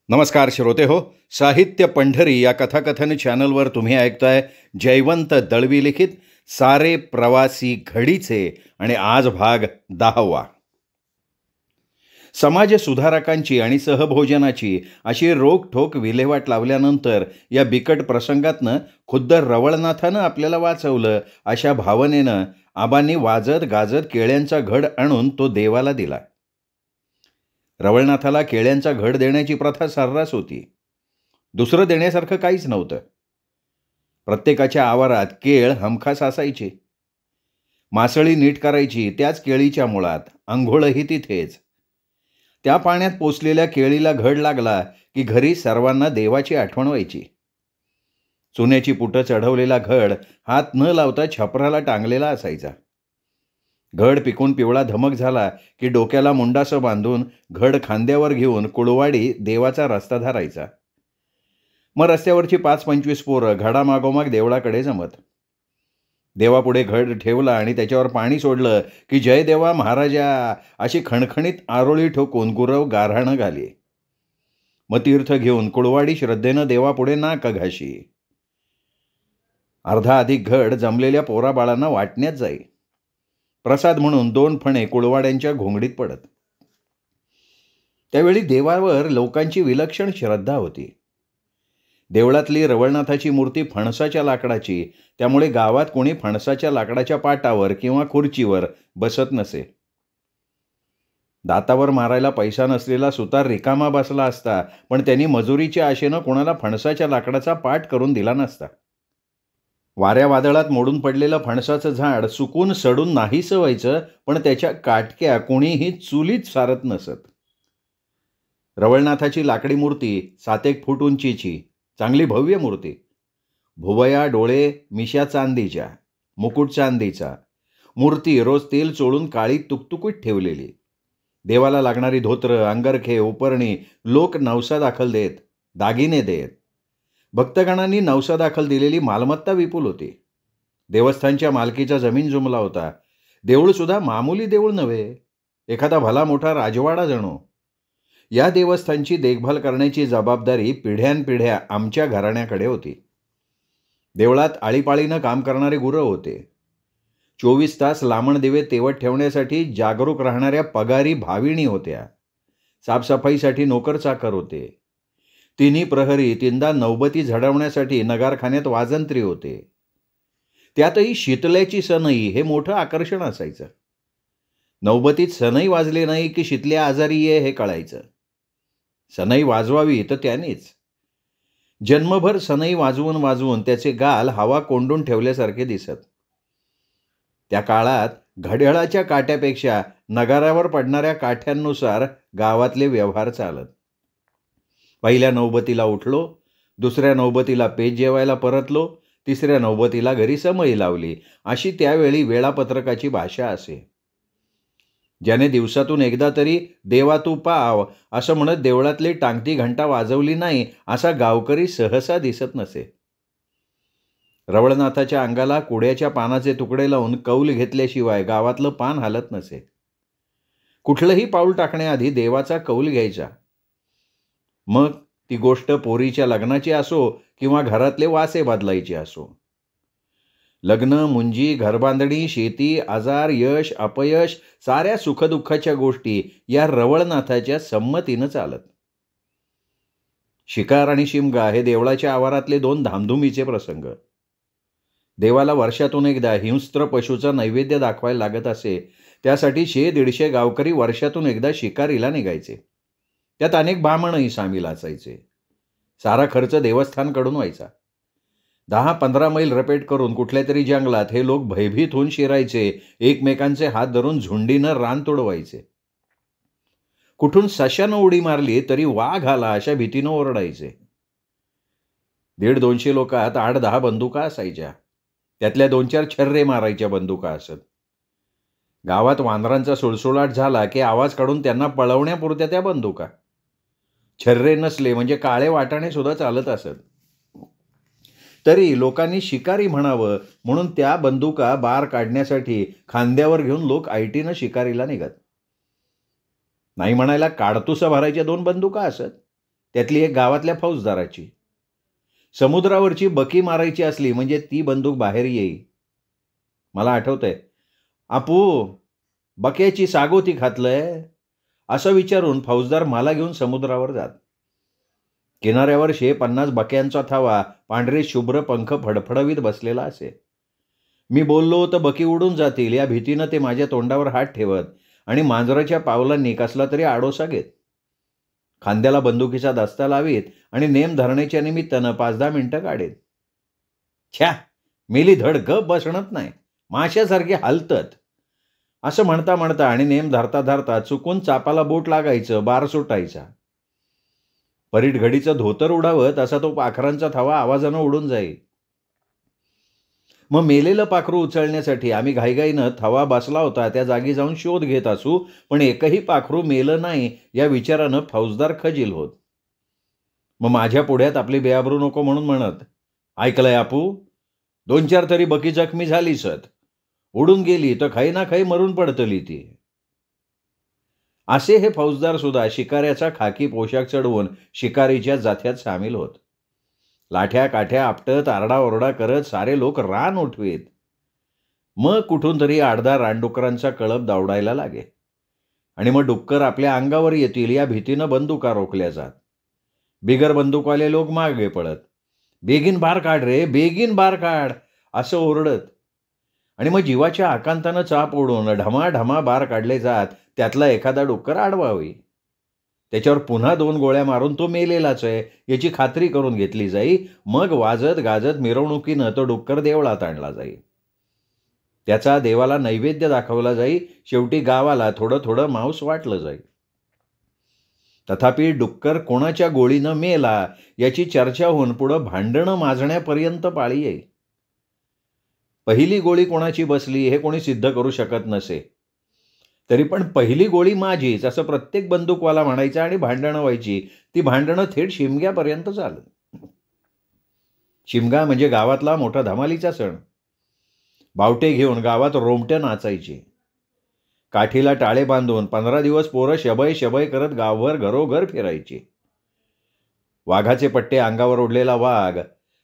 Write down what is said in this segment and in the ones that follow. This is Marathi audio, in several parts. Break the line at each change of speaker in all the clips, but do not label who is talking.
नमस्कार श्रोते हो. साहित्य पंढरी या कथाकथन चॅनलवर तुम्ही ऐकताय जयवंत दळवी लिखित सारे प्रवासी घडीचे आणि आज भाग 10वा. समाज सुधारकांची आणि सहभोजनाची अशी रोखठोक विल्हेवाट लावल्यानंतर या बिकट प्रसंगातनं खुद्द रवळनाथानं आपल्याला वाचवलं अशा भावनेनं आबांनी वाजत गाजत केळ्यांचा घड आणून तो देवाला दिला. रवळनाथाला केळ्यांचा घड देण्याची प्रथा सर्रास होती. दुसरं देण्यासारखं काहीच नव्हतं. प्रत्येकाच्या आवारात केळ हमखास असायची. मासळी नीट करायची त्याच केळीच्या मुळात, अंघोळही तिथेच. त्या पाण्यात पोचलेल्या केळीला घड लागला की घरी सर्वांना देवाची आठवण व्हायची. चुन्याची पुटं चढवलेला घड हात न लावता छपराला टांगलेला असायचा. घड पिकून पिवळा धमक झाला की डोक्याला मुंडासं बांधून घड खांद्यावर घेऊन कुळवाडी देवाचा रस्ता धरायचा. मग रस्त्यावरची 5-25 पोरं घडामागोमाग देवळाकडे जमत. देवापुढे घड ठेवला आणि त्याच्यावर पाणी सोडलं की जय देवा महाराजा अशी खणखणीत आरोळी ठोकून गुरव गाऱ्हाणं घाली. मग तीर्थ घेऊन कुळवाडी श्रद्धेनं देवापुढे नाक घाशी. अर्धा अधिक घड जमलेल्या पोराबाळांना वाटण्यात जाई. प्रसाद म्हणून 2 फणे कुळवाड्यांच्या घोंगडीत पडत. त्यावेळी देवावर लोकांची विलक्षण श्रद्धा होती. देवळातली रवळनाथाची मूर्ती फणसाच्या लाकडाची, त्यामुळे गावात कोणी फणसाच्या लाकडाच्या पाटावर किंवा खुर्चीवर बसत नसे. दातावर मारायला पैसा नसलेला सुतार रिकामा बसला असता, पण त्यांनी मजुरीच्या आशेनं कोणाला फणसाच्या लाकडाचा पाट करून दिला नसता. वाऱ्या वादळात मोडून पडलेलं फणसाचं झाड सुकून सडून नाहीसं व्हायचं, पण त्याच्या काटक्या कोणीही चुलीत सारत नसत. रवळनाथाची लाकडी मूर्ती 7-1 फूट उंचीची, चांगली भव्य मूर्ती. भुवया डोळे मिशा चांदीच्या, मुकुट चांदीचा. मूर्ती रोज तेल चोळून काळी तुकतुकीत ठेवलेली. देवाला लागणारी धोत्र, अंगरखे, उपरणी लोक नवसा दाखल देत, दागिने देत. भक्तगणांनी नवसा दाखल दिलेली मालमत्ता विपुल होती. देवस्थानच्या मालकीचा जमीन जुमला होता. देऊळसुद्धा मामूली देऊळ नव्हे, एखादा भला मोठा राजवाडा जणू. या देवस्थानची देखभाल करण्याची जबाबदारी पिढ्यानपिढ्या आमच्या घराण्याकडे होती. देवळात आळीपाळीनं काम करणारे गुरव होते. 24 तास लामण दिवे तेवत ठेवण्यासाठी जागरूक राहणाऱ्या पगारी भाविणी होत्या. साफसफाईसाठी नोकर चाकर होते. 3 प्रहरी 3दा नौबती झडवण्यासाठी नगारखान्यात वाजंत्री होते. त्यातही शितल्याची सनई हे मोठं आकर्षण असायचं. नौबतीत सनई वाजली नाही की शितल्या आजारी ये हे कळायचं. सनई वाजवावी तर त्यानेच. जन्मभर सनई वाजवून वाजवून त्याचे गाल हवा कोंडून ठेवल्यासारखे दिसत. त्या काळात घड्याळाच्या काट्यापेक्षा नगारावर पडणाऱ्या काठ्यांनुसार गावातले व्यवहार चालत. पहिल्या नौबतीला उठलो, दुसऱ्या नौबतीला पेज जेवायला परतलो, तिसऱ्या नौबतीला घरी समई लावली, अशी त्यावेळी वेळापत्रकाची भाषा असे. ज्याने दिवसातून एकदा तरी देवा तू पाव असं म्हणत देवळातली टांगती घंटा वाजवली नाही असा गावकरी सहसा दिसत नसे. रवळनाथाच्या अंगाला कुड्याच्या पानाचे तुकडे लावून कौल घेतल्याशिवाय गावातलं पान हालत नसे. कुठलंही पाऊल टाकण्याआधी देवाचा कौल घ्यायचा. मग ती गोष्ट पोरीच्या लग्नाची असो किंवा घरातले वासे बदलायचे असो. लग्न, मुंजी, घरबांधणी, शेती, आजार, यश, अपयश साऱ्या सुखदुःखाच्या गोष्टी या रवळनाथाच्या संमतीनं चालत. शिकार आणि शिमगा हे देवळाच्या आवारातले 2 धामधुमीचे प्रसंग. देवाला वर्षातून एकदा हिंस्त्र पशूचा नैवेद्य दाखवायला लागत असे. त्यासाठी 100-150 गावकरी वर्षातून एकदा शिकारीला निघायचे. त्यात अनेक ब्राह्मणही सामील असायचे. सारा खर्च देवस्थानकडून व्हायचा. 10-15 मैल रपेट करून कुठल्या तरी जंगलात हे लोक भयभीत होऊन शिरायचे. एकमेकांचे हात धरून झुंडीनं रान तोडवायचे. कुठून सशानं उडी मारली तरी वाघ आला अशा भीतीनं ओरडायचे. 150-200 लोकात 8-10 बंदुका असायच्या. त्यातल्या 2-4 छर्रे मारायच्या बंदुका असत. गावात वानरांचा सुळसुळाट झाला की आवाज काढून त्यांना पळवण्यापुरत्या त्या बंदुका. छर्रे नसले म्हणजे काळे वाटाणे सुद्धा चालत असत. तरी लोकांनी शिकारी म्हणावं म्हणून त्या बंदुका बार काढण्यासाठी खांद्यावर घेऊन लोक ऐटीनं शिकारीला निघत. नाही म्हणायला काडतुसं भरायच्या 2 बंदुका असत. त्यातली एक गावातल्या फौजदाराची. समुद्रावरची बकी मारायची असली म्हणजे ती बंदूक बाहेर येई. मला आठवतंय, "आपू, बक्याची सागोती खातलंय?" असं विचारून फौजदार मला घेऊन समुद्रावर जात. किनाऱ्यावर 150 बक्यांचा थवा पांढरे शुभ्र पंख फडफडवीत बसलेला असे. मी बोललो तर बकी उडून जातील या भीतीनं ते माझ्या तोंडावर हात ठेवत आणि मांजराच्या पावलांनी कसला तरी आडोसा घेत. खांद्याला बंदुकीचा दस्ता लावीत आणि नेम धरण्याच्या निमित्तानं 5-10 मिनिटं काढेत. छ्या, मेली धड गप बसणत नाही, माशासारखे हलतत, असं म्हणता म्हणता आणि नेम धरता धरता चुकून चापाला बोट लागायचं, बार सुटायचा. परीट घडीचं धोतर उडावत असा तो पाखरांचा थवा आवाजानं उडून जाई. मग मेलेलं पाखरू उचलण्यासाठी आम्ही घाईघाईनं थवा बसला होता त्या जागी जाऊन शोध घेत असू, पण एकही पाखरू मेलं नाही या विचारानं फौजदार खजील होत. मग माझ्या पुढ्यात आपली बेआबरू नको म्हणून म्हणत, "ऐकलंय आपू, 2-4 तरी बकी जखमी झाली सत, उडून गेली तर खाई ना खाई मरून पडतली ती." असे हे फौजदार सुद्धा शिकाऱ्याचा खाकी पोशाख चढवून शिकारीच्या जाथ्यात सामील होत. लाठ्या काठ्या आपटत आरडाओरडा करत सारे लोक रान उठवीत. मग कुठून तरी 8-10 रानडुकरांचा कळप दावडायला लागे आणि मग डुक्कर आपल्या अंगावर येतील या भीतीनं बंदुका रोखल्या जात. बिगर बंदूकवाले लोक मागे पळत, "बेगीन बार काढ रे, बेगीन बार काढ," असं ओरडत. आणि मग जीवाच्या आकांतानं चाप ओढून ढमाढमा बार काढले जात. त्यातला एखादा डुक्कर आडवा होई. त्याच्यावर पुन्हा 2 गोळ्या मारून तो मेलेलाच आहे याची खात्री करून घेतली जाई. मग वाजत गाजत मिरवणुकीनं तो डुक्कर देवळात आणला जाई. त्याचा देवाला नैवेद्य दाखवला जाई. शेवटी गावाला थोडं थोडं मांस वाटलं जाई. तथापि डुक्कर कोणाच्या गोळीनं मेला याची चर्चा होऊन पुढं भांडणं माजण्यापर्यंत पाळी येई. पहिली गोळी कोणाची बसली हे कोणी सिद्ध करू शकत नसे, तरी पण पहिली गोळी माझीच असं प्रत्येक बंदूकवाला म्हणायचा आणि भांडणं व्हायची. ती भांडणं थेट शिमग्यापर्यंत चालत. शिमगा म्हणजे गावातला मोठा धमालीचा सण. बावटे घेऊन गावात रोमट्या नाचायची. काठीला टाळे बांधून 15 दिवस पोरं शबय शबय करत गावभर घरोघर फिरायची. वाघाचे पट्टे अंगावर ओढलेला वाघ,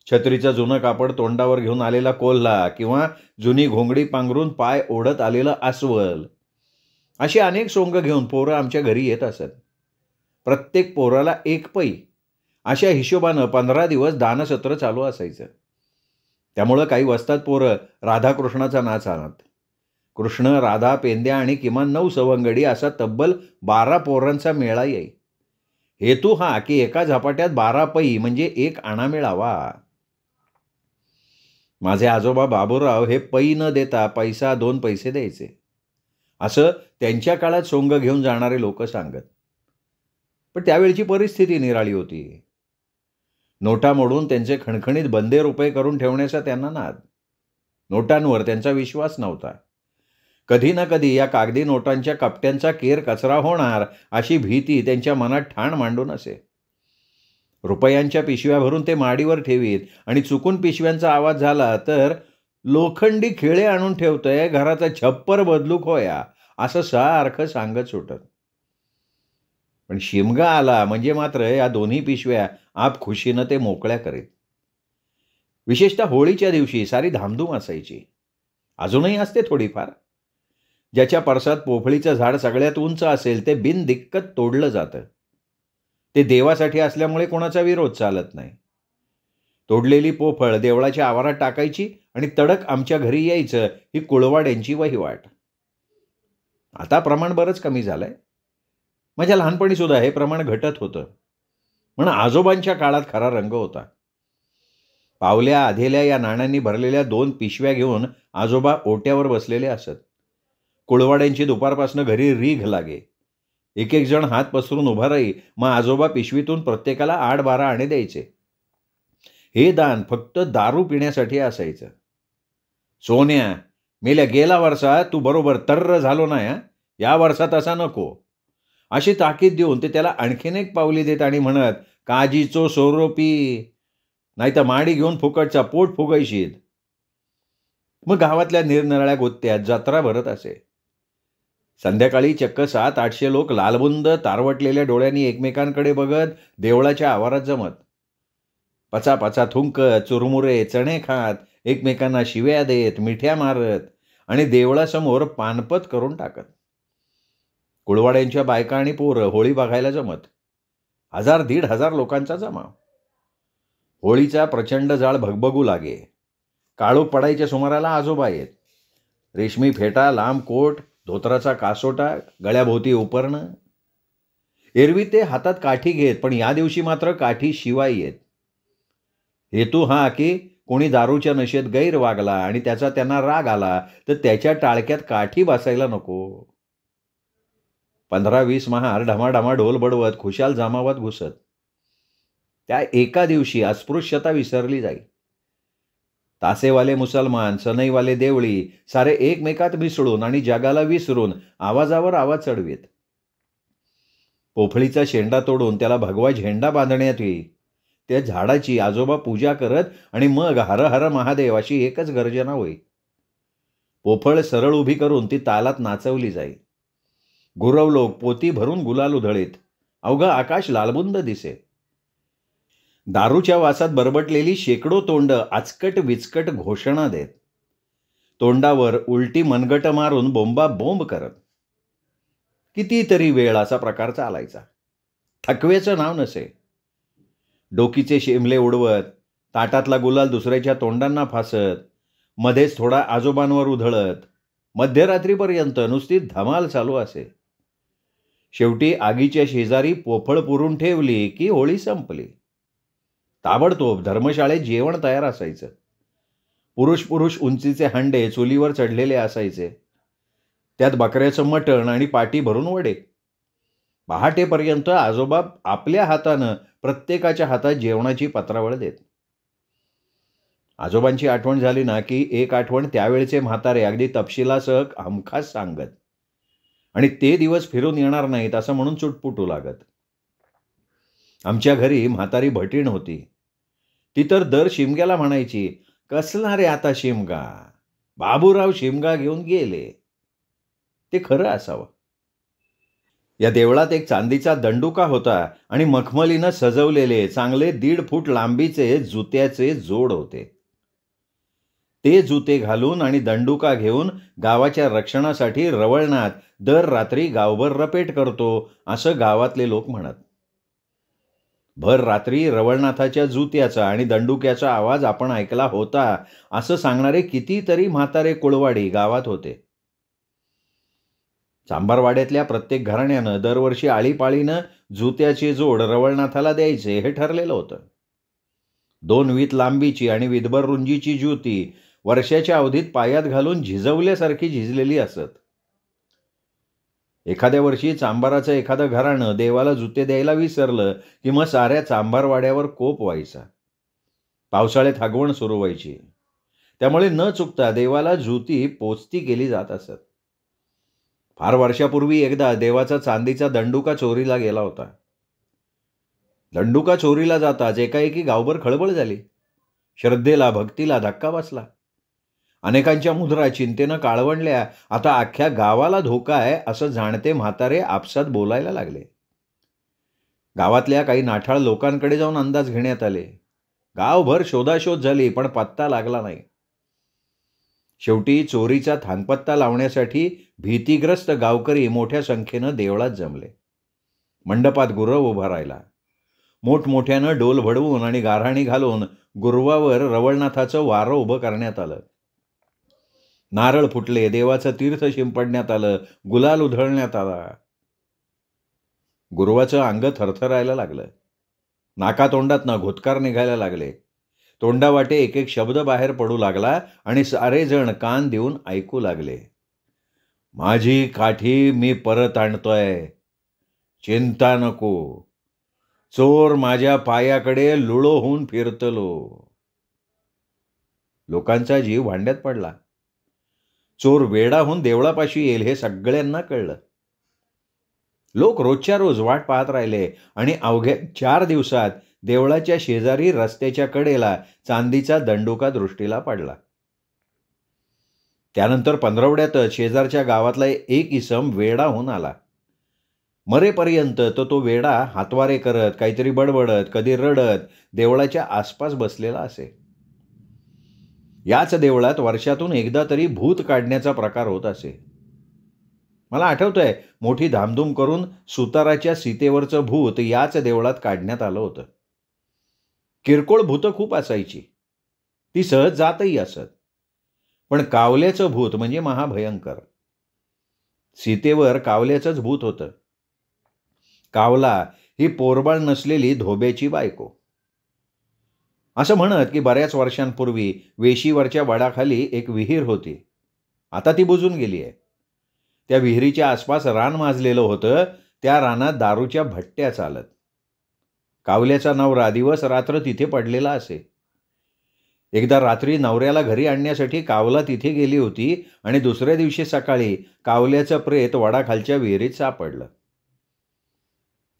छत्रीचं जुनं कापड तोंडावर घेऊन आलेला कोल्हा किंवा जुनी घोंगडी पांघरून पाय ओढत आलेलं अस्वल, अशी अनेक सोंग घेऊन पोरं आमच्या घरी येत असत. प्रत्येक पोराला 1 पै अशा हिशोबानं 15 दिवस दानसत्र चालू असायचं. त्यामुळं काही वस्तात पोरं राधाकृष्णाचा नाच आणत. कृष्ण, राधा, पेंद्या आणि किमान 9 सवंगडी असा तब्बल 12 पोरांचा मेळा येई. हेतू हा की एका झपाट्यात 12 पै म्हणजे 1 आणा मिळावा. माझे आजोबा बाबूराव हे पै न देता पैसा 2 पैसे द्यायचे, असं त्यांच्या काळात सोंग घेऊन जाणारे लोक सांगत. पण त्यावेळची परिस्थिती निराळी होती. नोटा मोडून त्यांचे खणखणीत बंदे रुपये करून ठेवण्याचा त्यांना नाद. नोटांवर त्यांचा विश्वास नव्हता. कधी ना कधी या कागदी नोटांच्या कपट्यांचा केर कचरा होणार अशी भीती त्यांच्या मनात ठाण मांडून असे. रुपयांच्या पिशव्या भरून ते माडीवर ठेवीत आणि चुकून पिशव्यांचा आवाज झाला तर लोखंडी खिळे आणून ठेवतंय, घराचा छप्पर बदलूक होया, असं सारखं सांगत सुटत. पण शिमगा आला म्हणजे मात्र या दोन्ही पिशव्या आप खुशीनं ते मोकळ्या करीत. विशेषतः होळीच्या दिवशी सारी धामधूम असायची. अजूनही असते थोडीफार. ज्याच्या परसात पोफळीचं झाड सगळ्यात उंच असेल ते बिनदिक्कत तोडलं जातं. ते देवासाठी असल्यामुळे कोणाचा विरोध चालत नाही. तोडलेली पोफळ देवळाच्या आवारात टाकायची आणि तडक आमच्या घरी यायचं, ही कुळवाड्यांची वहिवाट. आता प्रमाण बरंच कमी झालंय. माझ्या लहानपणी सुद्धा हे प्रमाण घटत होतं. पण आजोबांच्या काळात खरा रंग होता. पावल्या आधेल्या या नाण्यांनी भरलेल्या 2 पिशव्या घेऊन आजोबा ओट्यावर बसलेले असत. कुळवाड्यांची दुपारपासनं घरी रीघ लागे. एक जण हात पसरून उभा राही. मग आजोबा पिशवीतून प्रत्येकाला 8-12 आणे द्यायचे. हे दान फक्त दारू पिण्यासाठी असायचं. "सोन्या, मेल्या गेला वर्षात तू बरोबर तर्र झालो नाही, या वर्षात असा नको," अशी ताकीद देऊन ते त्याला आणखीन एक पावली देत आणि म्हणत, "काजीचो सोरो पी, नाही तर माडी घेऊन फुकटचा पोट फुगायशीत." मग गावातल्या निरनिराळ्या गोत्यात जत्रा भरत असे. संध्याकाळी चक्क 700-800 लोक लालबुंद तारवटलेल्या डोळ्यांनी एकमेकांकडे बघत देवळाच्या आवारात जमत. पचापचा थुंकत, चुरमुरे चणे खात, एकमेकांना शिव्या देत, मिठ्या मारत आणि देवळासमोर पानपत करून टाकत. कुळवाड्यांच्या बायका आणि पोरं होळी बघायला जमत. 1000-1500 लोकांचा जमाव. होळीचा प्रचंड जाळ भगभगू लागे. काळोख पडायच्या सुमाराला आजोबा येत. रेशमी फेटा, लांब कोट, धोत्राचा कासोटा, गळ्याभोवती उपरणं. एरवी ते हातात काठी घेत, पण या दिवशी मात्र काठी शिवाय येत. हेतू हा की कोणी दारूच्या नशेत गैर वागला आणि त्याचा त्यांना राग आला तर त्याच्या टाळक्यात काठी बसायला नको. 15-20 महार ढमाढमा ढोल बडवत खुशाल जमावात घुसत. त्या एका दिवशी अस्पृश्यता विसरली जाई. तासेवाले मुसलमान, सनईवाले देवळी सारे एकमेकात मिसळून आणि जगाला विसरून आवाजावर आवाज चढवीत. पोफळीचा शेंडा तोडून त्याला भगवा झेंडा बांधण्यात येई. त्या झाडाची आजोबा पूजा करत आणि मग हर हर महादेव अशी एकच गर्जना होई. पोफळ सरळ उभी करून ती तालात नाचवली जाई. गुरव लोक पोती भरून गुलाल उधळीत. अवघं आकाश लालबुंद दिसे. दारूच्या वासात बरबटलेली शेकडो तोंड आचकट विचकट घोषणा देत. तोंडावर उलटी मनगट मारून बोंबा बोंब करत. कितीतरी वेळ असा प्रकार चालायचा. थकवेचं नाव नसे. डोकीचे शेमले उडवत, ताटातला गुलाल दुसऱ्याच्या तोंडांना फासत, मध्येच थोडा आजोबांवर उधळत, मध्यरात्रीपर्यंत नुसती धमाल चालू असे. शेवटी आगीच्या शेजारी पोफळ पुरून ठेवली की होळी संपली. ताबडतोब धर्मशाळेत जेवण तयार असायचं. पुरुष उंचीचे हंडे चुलीवर चढलेले असायचे. त्यात बकऱ्याचं मटण आणि पाटी भरून वडे. पहाटेपर्यंत आजोबा आपल्या हातानं प्रत्येकाच्या हातात जेवणाची पत्रावळ देत. आजोबांची आठवण झाली ना की एक आठवण त्यावेळचे म्हातारे अगदी तपशिलासह हमखास सांगत आणि ते दिवस फिरून येणार नाहीत असं म्हणून चुटपुटू लागत. आमच्या घरी म्हातारी भटीण होती. ती तर दर शिमग्याला म्हणायची, कसला रे आता शिमगा, बाबूराव शिमगा घेऊन गेले. ते खरं असावं. या देवळात एक चांदीचा दंडुका होता आणि मखमलीनं सजवलेले चांगले 1.5 फूट लांबीचे जुत्याचे जोड होते. ते जुते घालून आणि दंडुका घेऊन गावाच्या रक्षणासाठी रवळनाथ दर रात्री गावभर रपेट करतो असं गावातले लोक म्हणत. भर रात्री रवळनाथाच्या जुत्याचा आणि दंडुक्याचा आवाज आपण ऐकला होता असं सांगणारे कितीतरी म्हातारे कुळवाडी गावात होते. चांभारवाड्यातल्या प्रत्येक घराण्यानं दरवर्षी आळीपाळीनं जुत्याचे जोड रवळनाथाला द्यायचे हे ठरलेलं होतं. 2 वीत लांबीची आणि विदभर रुंजीची ज्योती वर्षाच्या अवधीत पायात घालून झिजवल्यासारखी झिजलेली असत. एखाद्या वर्षी चांभाराचं एखादं घराणं देवाला जुते द्यायला विसरलं की मग साऱ्या चांभारवाड्यावर कोप व्हायचा. पावसाळ्यात हगवण सुरू व्हायची. त्यामुळे न चुकता देवाला जुती पोचती केली जात असत. फार वर्षापूर्वी एकदा देवाचा चांदीचा दंडुका चोरीला गेला होता. दंडुका चोरीला जाताच एकाएकी गावभर खळबळ झाली. श्रद्धेला भक्तीला धक्का बसला. अनेकांच्या मुद्रा चिंतेनं काळवणल्या. आता अख्ख्या गावाला धोका आहे असं जाणते म्हातारे आपसात बोलायला लागले. गावातल्या काही नाठाळ लोकांकडे जाऊन अंदाज घेण्यात आले. गावभर शोधाशोध झाली पण पत्ता लागला नाही. शेवटी चोरीचा थांगपत्ता लावण्यासाठी भीतीग्रस्त गावकरी मोठ्या संख्येनं देवळात जमले. मंडपात गुरव उभा राहिला. मोठमोठ्यानं डोल भडवून आणि गाऱ्हाणी घालून गुरवावर रवळनाथाचं वारं उभं करण्यात आलं. नारळ फुटले, देवाचं तीर्थ शिंपडण्यात आलं, गुलाल उधळण्यात आला. गुरुवाचं अंग थरथरायला लागलं. नाकातोंडातनं घुतकार निघायला लागले. तोंडावाटे एक एक शब्द बाहेर पडू लागला आणि सारेजण कान देऊन ऐकू लागले. माझी काठी मी परत आणतोय, चिंता नको. चोर माझ्या पायाकडे लुळो होऊन फिरतलो. लोकांचा जीव भांड्यात पडला. चोर वेडाहून देवळापाशी येईल हे सगळ्यांना कळलं. लोक रोजच्या रोज वाट पाहत राहिले आणि अवघ्या 4 दिवसात देवळाच्या शेजारी रस्त्याच्या कडेला चांदीचा दंडुका दृष्टीला पडला. त्यानंतर पंधरवड्यातच शेजारच्या गावातला एक इसम वेडा होऊन आला. मरेपर्यंत तो वेडा हातवारे करत, काहीतरी बडबडत, कधी रडत देवळाच्या आसपास बसलेला असे. याच देवळात वर्षातून एकदा तरी भूत काढण्याचा प्रकार होत असे. मला आठवतंय, मोठी धामधूम करून सुताराच्या सीतेवरचं भूत याच देवळात काढण्यात आलं होतं. किरकोळ भूतं खूप असायची, ती सहज जातही असत. पण कावल्याचं भूत म्हणजे महाभयंकर. सीतेवर कावल्याचंच भूत होतं. कावला ही पोरबाळ नसलेली धोब्याची बायको. असं म्हणत की बऱ्याच वर्षांपूर्वी वेशीवरच्या वडाखाली एक विहीर होती. आता ती बुजून गेली आहे. त्या विहिरीच्या आसपास रान माजलेलं होतं. त्या रानात दारूच्या भट्ट्या चालत. कावल्याचा नवरा दिवस रात्र तिथे पडलेला असे. एकदा रात्री नवऱ्याला घरी आणण्यासाठी कावला तिथे गेली होती आणि दुसऱ्या दिवशी सकाळी कावल्याचं प्रेत वडाखालच्या विहिरीत सापडलं.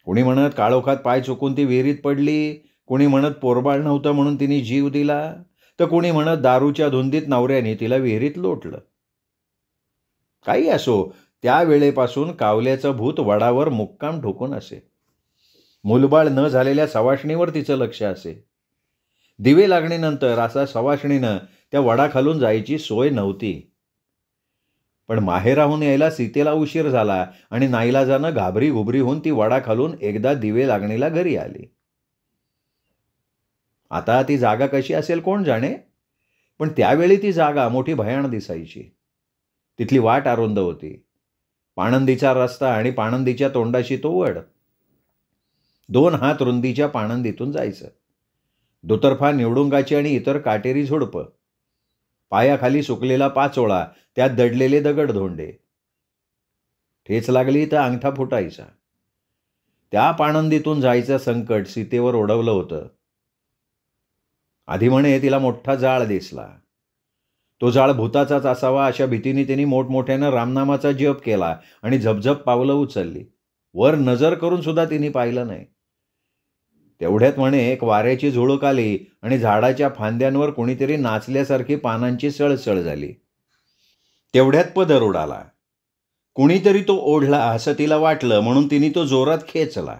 कुणी म्हणत काळोखात पाय चुकून ती विहिरीत पडली, कुणी म्हणत पोरबाळ नव्हतं म्हणून तिने जीव दिला, तर कुणी म्हणत दारूच्या धुंदीत नवऱ्याने तिला विहिरीत लोटलं. काही असो, त्या वेळेपासून कावल्याचं भूत वडावर मुक्काम ठोकून असे. मुलबाळ न झालेल्या सवाष्णीवर तिचं लक्ष असे. दिवे लागणीनंतर असा सवाष्णीनं त्या वडाखालून जायची सोय नव्हती. पण माहेराहून यायला सीतेला उशीर झाला आणि नाईलाजानं घाबरी घुबरी होऊन ती वडाखालून एकदा दिवे लागणीला घरी आली. आता ती जागा कशी असेल कोण जाणे, पण त्यावेळी ती जागा मोठी भयाण दिसायची. तिथली वाट अरुंद होती. पाणंदीचा रस्ता आणि पाणंदीच्या तोंडाशी तो वड. 2 हात रुंदीच्या पाणंदीतून जायचं. दुतर्फा निवडुंगाची आणि इतर काटेरी झुडपं. पायाखाली सुकलेला पाचोळा, त्यात दडलेले दगडधोंडे. ठेच लागली तर अंगठा फुटायचा. त्या पाणंदीतून जायचं संकट सीतेवर ओढवलं होतं. आधी म्हणे तिला मोठा जाळ दिसला. तो जाळ भूताचाच असावा अशा भीतीने तिने मोठमोठ्यानं रामनामाचा जप केला आणि झपझप पावलं उचलली. वर नजर करून सुद्धा तिने पाहिलं नाही. तेवढ्यात म्हणे एक वाऱ्याची झुळूक आली आणि झाडाच्या फांद्यांवर कुणीतरी नाचल्यासारखी पानांची सळसळ झाली. तेवढ्यात पदर उडाला. कुणीतरी तो ओढला असं तिला वाटलं म्हणून तिने तो जोरात खेचला.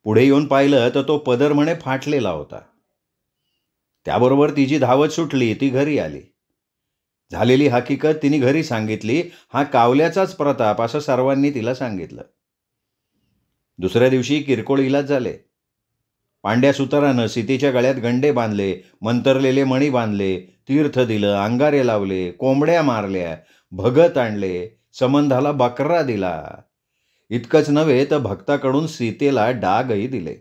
पुढे येऊन पाहिलं तर तो पदर म्हणे फाटलेला होता. त्याबरोबर तिची धावत सुटली. ती घरी आली. झालेली हकीकत तिने घरी सांगितली. हा कावल्याचाच प्रताप असं सर्वांनी तिला सांगितलं. दुसऱ्या दिवशी किरकोळ इलाज झाले. पांड्या सुतारानं सीतेच्या गळ्यात गंडे बांधले, मंतरलेले मणी बांधले, तीर्थ दिलं, अंगारे लावले, कोंबड्या मारल्या, भगत आणले, संबंधाला बकरा दिला. इतकंच नव्हे तर भक्ताकडून सीतेला डागही दिले.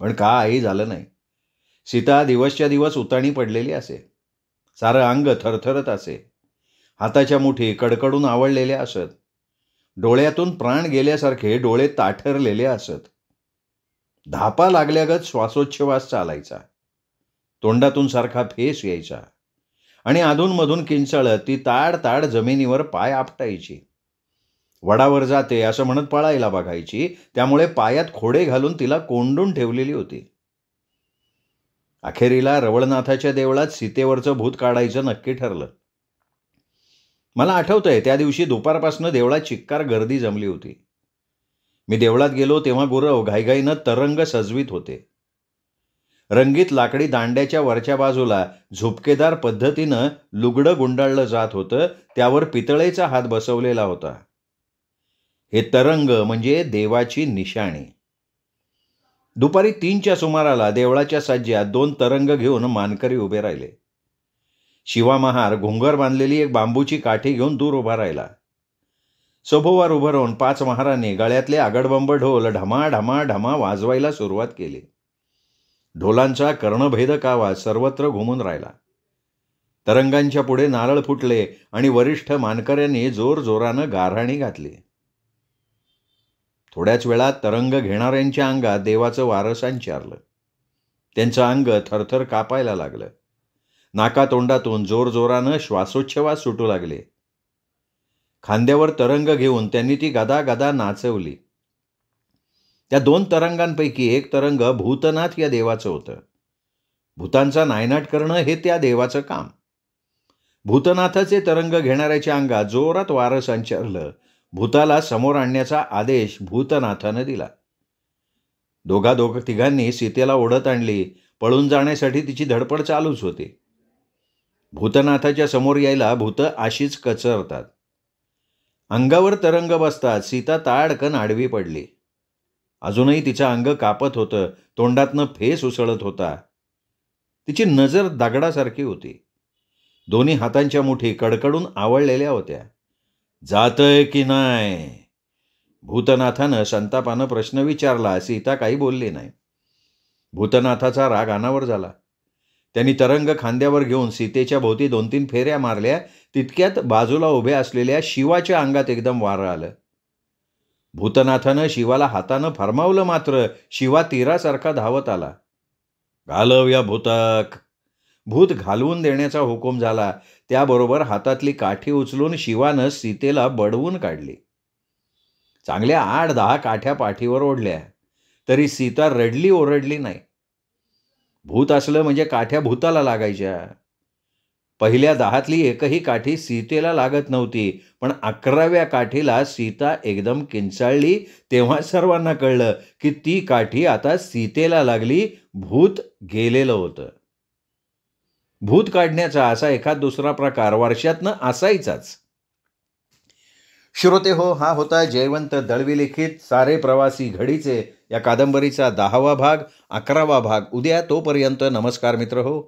पण काही झालं नाही. सीता दिवसच्या दिवस उताणी पडलेली असे. सारं अंग थरथरत असे. हाताच्या मुठी कडकडून आवळलेल्या असत. डोळ्यातून प्राण गेल्यासारखे डोळे ताठरलेले असत. धापा लागल्यागत श्वासोच्छवास चालायचा. तोंडातून सारखा फेस यायचा आणि अधूनमधून किंचाळत ती ताड ताड जमिनीवर पाय आपटायची. वडावर जाते असं म्हणत पळायला बघायची. त्यामुळे पायात खोडे घालून तिला कोंडून ठेवलेली होती. अखेरीला रवळनाथाच्या देवळात सीतेवरचं भूत काढायचं नक्की ठरलं. मला आठवतंय, त्या दिवशी दुपारपासून देवळात चिक्कार गर्दी जमली होती. मी देवळात गेलो तेव्हा गुरव घाईघाईनं तरंग सजवीत होते. रंगीत लाकडी दांड्याच्या वरच्या बाजूला झुपकेदार पद्धतीनं लुगडं गुंडाळलं जात होतं. त्यावर पितळेचा हात बसवलेला होता. हे तरंग म्हणजे देवाची निशाणी. दुपारी 3च्या सुमाराला देवळाच्या सज्ज्यात 2 तरंग घेऊन मानकरी उभे राहिले. शिवा महार घुंगर बांधलेली एक बांबूची काठी घेऊन दूर उभा राहिला. सभोवार उभं राहून 5 महारांनी गळ्यातले आगडबंब ढोल ढमा ढमा ढमा वाजवायला सुरुवात केली. ढोलांचा कर्णभेदक आवाज सर्वत्र घुमून राहिला. तरंगांच्या पुढे नारळ फुटले आणि वरिष्ठ मानकऱ्यांनी जोरजोरानं गाऱ्हाणी घातली. थोड्याच वेळात तरंग घेणाऱ्यांच्या अंगात देवाचं वारं संचारलं. त्यांचं अंग थरथर कापायला लागलं. नाकातोंडातून जोरजोरानं श्वासोच्छवास सुटू लागले. खांद्यावर तरंग घेऊन त्यांनी ती गदा गदा नाचवली. त्या 2 तरंगांपैकी एक तरंग भूतनाथ या देवाचं होतं. भूतांचा नायनाट करणं हे त्या देवाचं काम. भूतनाथाचे तरंग घेणाऱ्याच्या अंगात जोरात वारं संचारलं. भूताला समोर आणण्याचा आदेश भूतनाथानं दिला. तिघांनी सीतेला ओढत आणली. पळून जाण्यासाठी तिची धडपड चालूच होती. भूतनाथाच्या समोर यायला भूतं अशीच कचरतात. अंगावर तरंग बसतात. सीता ताडकन आडवी पडली. अजूनही तिचं अंग कापत होतं. तोंडातनं फेस उसळत होता. तिची नजर दगडासारखी होती. दोन्ही हातांच्या मुठी कडकडून आवळलेल्या होत्या. जातय की नाही? भूतनाथानं संतापानं प्रश्न विचारला. सीता काही बोलली नाही. भूतनाथाचा राग अनावर झाला. त्यांनी तरंग खांद्यावर घेऊन सीतेच्या भोवती 2-3 फेऱ्या मारल्या. तितक्यात बाजूला उभ्या असलेल्या शिवाच्या अंगात एकदम वारं आलं. भूतनाथानं शिवाला हातानं फरमावलं, मात्र शिवा तीरासारखा धावत आला. घालव या भूतक. भूत घालवून देण्याचा हुकूम झाला. त्याबरोबर हातातली काठी उचलून शिवानं सीतेला बडवून काढली. चांगल्या 8-10 काठ्या पाठीवर ओढल्या, तरी सीता रडली ओरडली नाही. भूत असलं म्हणजे काठ्या भूताला लागायच्या. पहिल्या 10तली एकही काठी सीतेला लागत नव्हती, पण 11व्या काठीला सीता एकदम किंचाळली. तेव्हा सर्वांना कळलं की ती काठी आता सीतेला लागली. भूत गेलेलं होतं. भूत काढण्याचा असा एखाद दुसरा प्रकार वर्षातनं असायचाच. श्रोते हो, हा होता जयवंत दळवी लिखित सारे प्रवासी घडीचे या कादंबरीचा 10वा भाग, 11वा भाग उद्या. तोपर्यंत नमस्कार मित्र हो.